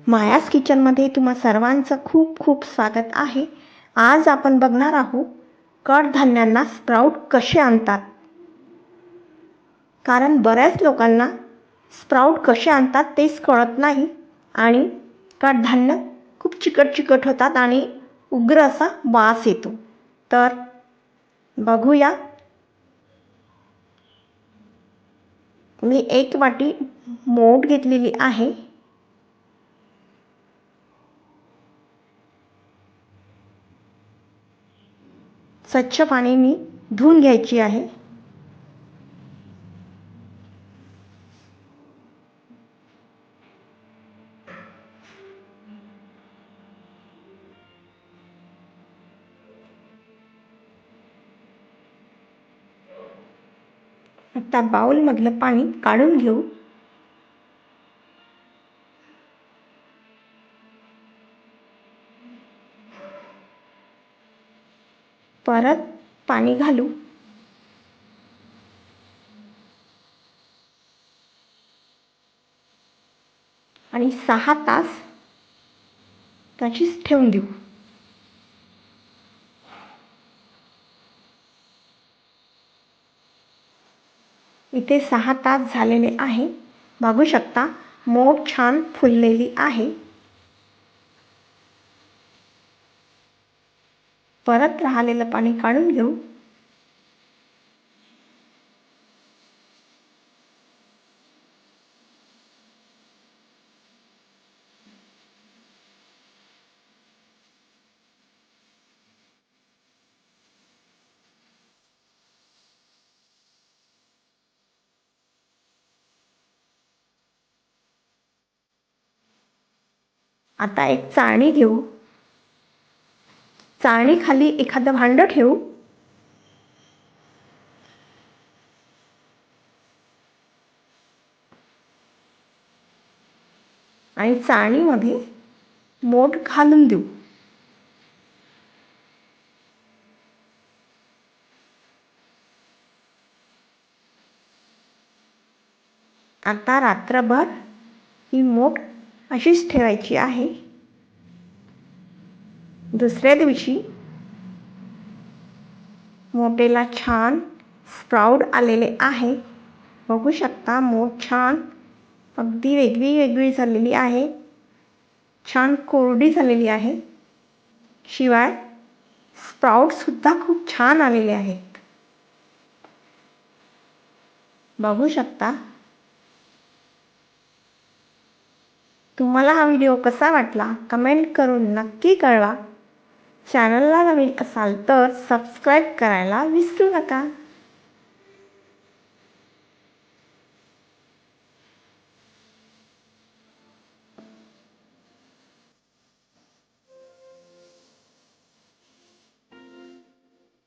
मायाज किचनमध्ये तुम्हा सर्वांचं खूप खूप स्वागत आहे. आज आपण बघणार आहोत कडधान्यांना स्प्राउट कसे आणतात. कारण बऱ्याच लोकांना स्प्राउट कसे आणतात तेच कळत नाही आणि कडधान्य खूप चिकट होतात आणि उग्र असा वास येतो. तर बघूया. मी 1 वाटी मोठ घेतलेली आहे. स्वच्छ पाण्याने धुवून घ्यायची आहे. आता बाउलमधलं पाणी काढून घेऊ. परत पाणी घालू. आणि 6 तास तशीच ठेवून देऊ. इथे 6 तास झालेले आहे. बघू शकता मोठ छान फुललेली आहे. परत राहिलेलं पाणी काढून घेऊ. आता एक चाळणी घेऊ. चाळणीखाली एखादं भांडं ठेवू. आणि चाळणीमध्ये मोठ घालून देऊ. आता रात्रभर ही मोठ अशीच ठेवायची आहे. दुसऱ्या दिवशी मोठेला छान स्प्राउट आलेले आहे. बघू शकता मोठ छान अगदी वेगळी झालेली आहे. छान कोरडी झालेली आहे. शिवाय स्प्राउटसुद्धा खूप छान आलेले आहेत. बघू शकता. तुम्हाला हा व्हिडिओ कसा वाटला कमेंट करून नक्की कळवा. चॅनलला नवीन असाल तर सबस्क्राईब करायला विसरू नका.